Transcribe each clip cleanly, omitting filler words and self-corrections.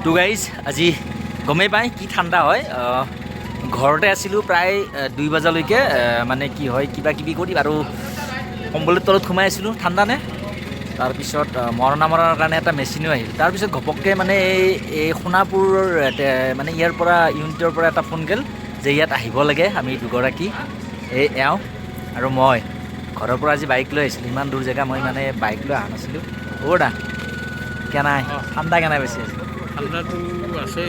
তো গাইজ আজি গমেই পাই কি ঠাণ্ডা হয় ঘৰতে আছিলোঁ প্ৰায় 2 বজালৈকে মানে কি হয় কিবা কিবি কৰি আৰু কম্বলৰ তলত সোমাই আছিলোঁ ঠাণ্ডা নে তাৰপিছত মৰণা মৰাৰ কাৰণে এটা মেচিনো আহিল তাৰপিছত ঘপককৈ মানে এই সোণাপুৰৰ মানে ইয়াৰ পৰা ইউনিটৰ পৰা এটা ফোন গ'ল যে ইয়াত আহিব লাগে আমি দুগৰাকী এই এওঁ আৰু মই ঘৰৰ পৰা আজি বাইক লৈ আহিছিলোঁ ইমান দূৰ জেগা মই মানে বাইক লৈ অহা নাছিলোঁ দা কেনাই ঠাণ্ডা কেনাই বেছি আছে ঠাণ্ডাটো আছে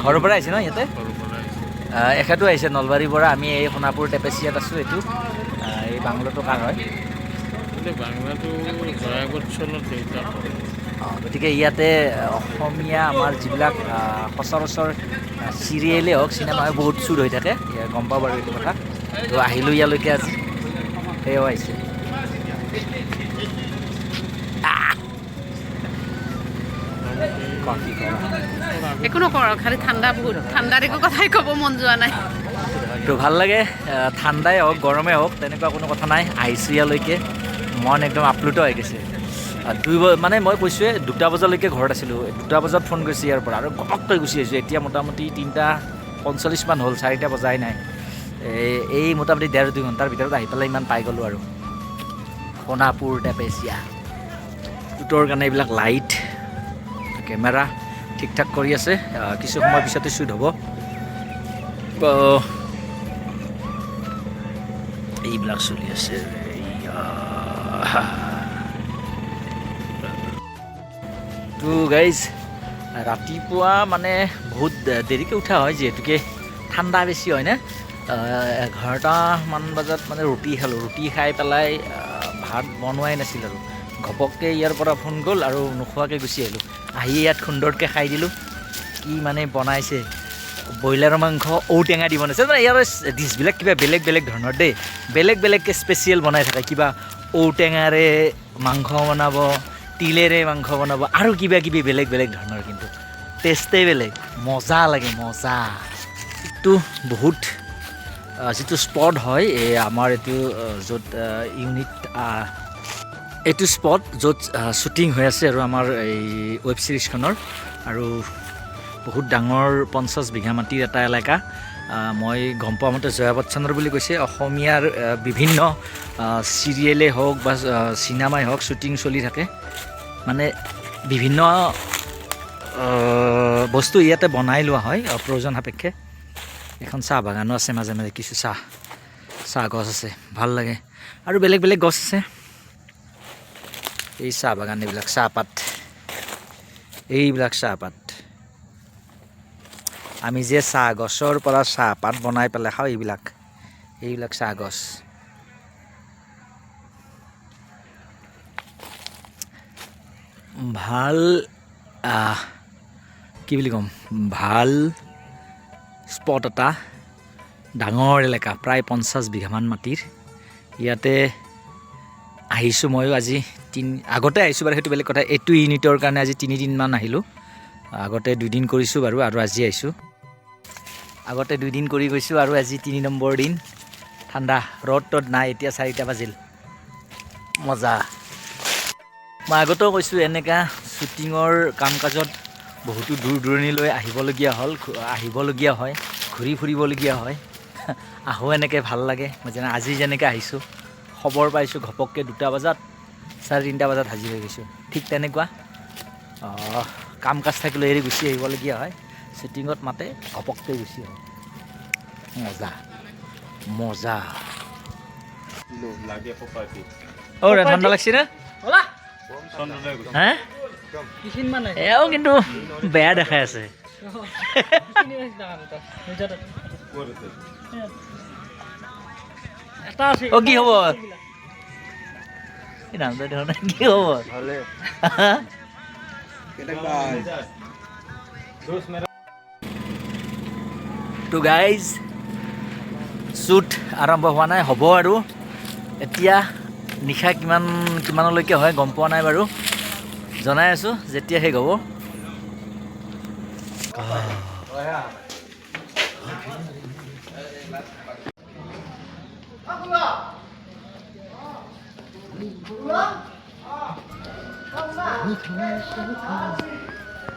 ঘৰৰ পৰা আহিছে ন ইয়াতে এখেতো আহিছে নলবাৰীৰ পৰা আমি এই সোণাপুৰ টেপেচিয়াত আছোঁ এইটো এই বাংলোটো কাৰ হয় বাংলাটো জয়াগতচলত দেউতা গতিকে ইয়াতে অসমীয়া আমাৰ যিবিলাক সচৰাচৰ চিৰিয়েলেই হওক চিনেমা বহুত শ্বুট হৈ থাকে গম পাওঁ বাৰু এইটো কথা তো আহিলোঁ ইয়ালৈকে আজি সেয়াও আহিছে একো নকৰো খালি ঠাণ্ডা বহুত ঠাণ্ডাৰ একো কথাই ক'ব মন যোৱা নাই তো ভাল লাগে ঠাণ্ডাই হওক গৰমেই হওক তেনেকুৱা কোনো কথা নাই আহিছোঁ ইয়ালৈকে মন একদম আপ্লুত হৈ গৈছে মানে মই কৈছোঁৱে 2টা বজালৈকে ঘৰত আছিলোঁ 2টা বজাত ফোন কৰিছে ইয়াৰ পৰা আৰু ঘপককৈ গুচি আহিছোঁ এতিয়া মোটামুটি 3:45 মান হ'ল 4টা বজাই নাই এই মোটামুটি 1.5-2 ঘণ্টাৰ ভিতৰত আহি পেলাই ইমান পাই গ'লোঁ আৰু সোণাপুৰ টেপেচিয়া শ্বুটৰ কাৰণে এইবিলাক লাইট কেমেৰা ঠিক ঠাক কৰি আছে কিছু সময় পিছতে শ্বুট হ'ব এইবিলাক চলি আছে তো গাইজ ৰাতিপুৱা মানে বহুত দেৰিকৈ উঠা হয় যিহেতুকে ঠাণ্ডা বেছি হয় না 11টামান বজাত মানে ৰুটি খালোঁ ৰুটি খাই পেলাই ভাত বনোৱাই নাছিল আৰু ঘপককৈ ইয়াৰ পৰা ফোন গ'ল আৰু নোখোৱাকৈ গুচি আহিলোঁ আহি ইয়াত সুন্দৰকৈ খাই দিলোঁ কি মানে বনাইছে ব্ৰইলাৰৰ মাংস ঔটেঙা দি বনাইছে মানে ইয়াৰ ডিছবিলাক কিবা বেলেগ বেলেগ ধৰণৰ দেই বেলেগ বেলেগকৈ স্পেচিয়েল বনাই থাকে কিবা ঔটেঙাৰে মাংস বনাব তিলেৰে মাংস বনাব আৰু কিবা কিবি বেলেগ বেলেগ ধৰণৰ কিন্তু টেষ্টেই বেলেগ মজা লাগে মজা এইটো বহুত যিটো স্পট হয় এই আমাৰ এইটো য'ত ইউনিট এইটো স্পট য'ত শ্বুটিং হৈ আছে আৰু আমাৰ এই ৱেব ছিৰিজখনৰ আৰু বহুত ডাঙৰ 50 বিঘা মাটিৰ এটা এলেকা মই গম পোৱা মতে জয়া বচ্চনৰ বুলি কৈছে অসমীয়াৰ বিভিন্ন চিৰিয়েলেই হওক বা চিনেমাই হওক শ্বুটিং চলি থাকে মানে বিভিন্ন বস্তু ইয়াতে বনাই লোৱা হয় প্ৰয়োজন সাপেক্ষে এখন চাহ বাগানো আছে মাজে মাজে কিছু চাহ গছ আছে ভাল লাগে আৰু বেলেগ বেলেগ গছ আছে এই চাহ বাগান এইবিলাক চাহপাত এইবিলাক চাহপাত আমি যে চাহ গছৰ পৰা চাহপাত বনাই পেলাই খাওঁ এইবিলাক চাহ গছ ভাল কি বুলি ক'ম ভাল স্পট এটা ডাঙৰ এলেকা প্ৰায় 50 বিঘামান মাটিৰ ইয়াতে আহিছোঁ ময়ো আজি আগতে আহিছোঁ বাৰু সেইটো বেলেগ কথা এইটো ইউনিটৰ কাৰণে আজি 3 দিনমান আহিলোঁ আগতে 2 দিন কৰিছোঁ বাৰু আৰু আজি আহিছোঁ আগতে 2 দিন কৰি গৈছোঁ আৰু আজি 3 নম্বৰ দিন ঠাণ্ডা ৰ'দ নাই এতিয়া 4টা বাজিল মজা মই আগতেও কৈছোঁ এনেকুৱা শ্বুটিঙৰ কাম কাজত বহুতো দূৰ দূৰণিলৈ আহিবলগীয়া হয় ঘূৰি ফুৰিবলগীয়া হয় আহোঁ এনেকৈ ভাল লাগে মই যেনে আজি যেনেকৈ আহিছোঁ খবৰ পাইছোঁ ঘপককৈ 2টা বজাত 3:30 বজাত হাজিৰ হৈ গৈছোঁ ঠিক তেনেকুৱা কাম কাজ থাকিলে এৰি গুচি আহিবলগীয়া হয় শ্বুটিঙত মাতে ঘপককৈ গুচি আহে মজা মজা ঠাণ্ডা লাগছে না এও কিন্তু বেয়া দেখাই আছে কি হ'ব কি হ'ব তো গাইজ শ্বুট আৰম্ভ হোৱা নাই হ'ব আৰু এতিয়া নিশা কিমানলৈকে হয় গম পোৱা নাই বাৰু জনাই আছোঁ যেতিয়া শেষ হ'ব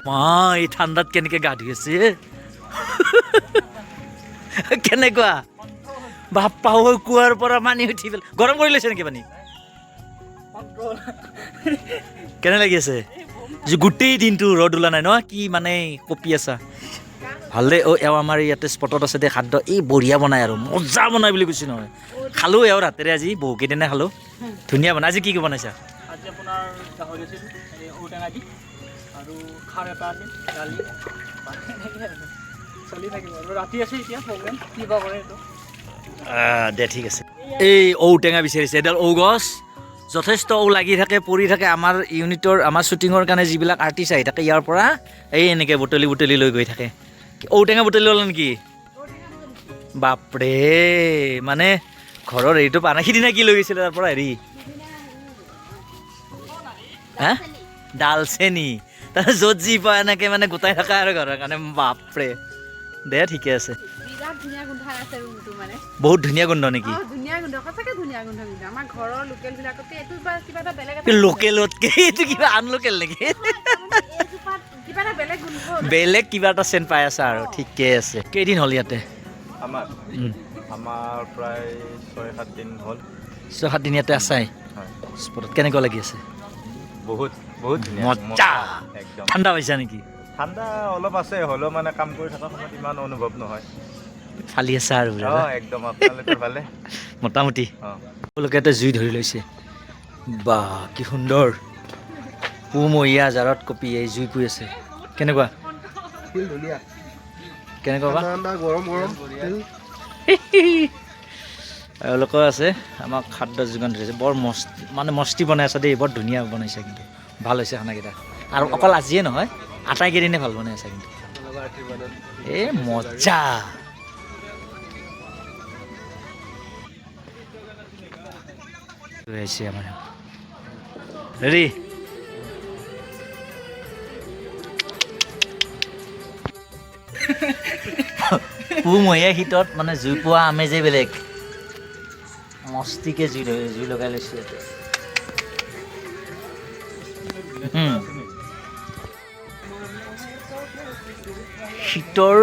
মা এই ঠাণ্ডাত কেনেকৈ গা ধুই আছে কেনেকুৱা বাপ্পা ঐ কুঁৱাৰ পৰা পানী উঠি পেলাই গৰম কৰি লৈছে নেকি পানী কেনে লাগি আছে গোটেই দিনটো ৰ'দ ওলা নাই ন কি মানে কঁপি আছা ভাল দে এওঁ আমাৰ ইয়াতে স্পটত আছে দে খাদ্য এই বঢ়িয়া বনাই আৰু মজা বনাই বুলি কৈছোঁ নহয় খালোঁ এওঁ ৰাতিৰে আজি বহুকেইদিনে খালোঁ ধুনীয়া বনাই আজি কি কি বনাইছা আজি আপোনাৰ গাহৰি আছিল ঔটেঙা দি আৰু খাৰ এটা আছিল দালি চলি থাকিব আৰু ৰাতি আছে এতিয়া প্ৰগ্ৰেম কি বা কৰে এইটো দে ঠিক আছে এই ঔটেঙা বিচাৰিছে এডাল ঔ গছ যথেষ্ট ঔ লাগি থাকে পৰি থাকে আমাৰ ইউনিটৰ আমাৰ শ্বুটিঙৰ কাৰণে যিবিলাক আৰ্টিষ্ট আহি থাকে ইয়াৰ পৰা এই এনেকৈ বুটলি বুটলি লৈ গৈ থাকে ঔটেঙা বুটলি ল'লে নেকি বাপৰে মানে ঘৰৰ হেৰিটো পানা সিদিনা কি লৈ গৈছিলে তাৰ পৰা হেৰি হা ডালচেনি তাৰ য'ত যি পায় এনেকৈ মানে গোটাই থকা আৰু ঘৰৰ কাৰণে বাপৰে দে ঠিকে আছে বিৰাট ধুনীয়া গোন্ধাই আছে ৰুমটো মানে বহুত ধুনীয়া গোন্ধ নেকি ধুনীয়া গোন্ধ সঁচাকৈ ধুনীয়া গোন্ধ কিন্তু আমাৰ ঘৰৰ লোকেলবিলাকতকৈ এইটো কিবা এটা বেলেগ লোকেলতকৈ এইটো কিবা আনলোকেল নেকি কিবা এটা বেলেগ গোন্ধ বেলেগ কিবা এটা চেণ্ট পাই আছা আৰু ঠিকে আছে কেইদিন হ'ল ইয়াতে আমাৰ প্ৰায় 6-7 দিন হ'ল 6-7 দিন ইয়াতে আছাই স্পটত কেনেকুৱা লাগি আছে বহুত বহুত ধুনীয়া মজা একদম ঠাণ্ডা পাইছা নেকি ঠাণ্ডা অলপ আছে হ'লেও মানে কাম কৰি থকা সময়ত ইমান অনুভৱ নহয় ফালি আছা আৰু একদম আপোনালোকে ভালে মোটামুটি তেওঁলোকে এটা জুই ধৰি লৈছে বা কি সুন্দৰ পুমহীয়া জাৰত কপি এই জুই পুৰি আছে কেনেকুৱা কেনেকুৱা বা গৰম গৰম এওঁলোকৰ আছে আমাক খাদ্য যোগান ধৰিছে বৰ মস্তি বনাই আছে দেই বৰ ধুনীয়া বনাইছে কিন্তু ভাল হৈছে খানাকেইটা আৰু অকল আজিয়ে নহয় আটাইকেইদিনে ভাল বনাই আছে কিন্তু এই মজা আহিছে আমাৰ ৰেডি পুমহীয়া শীতত মানে জুই পোৱা আমেজেই বেলেগ মস্তিকে জুই লগাই লৈছোঁ ইয়াতে শীতৰ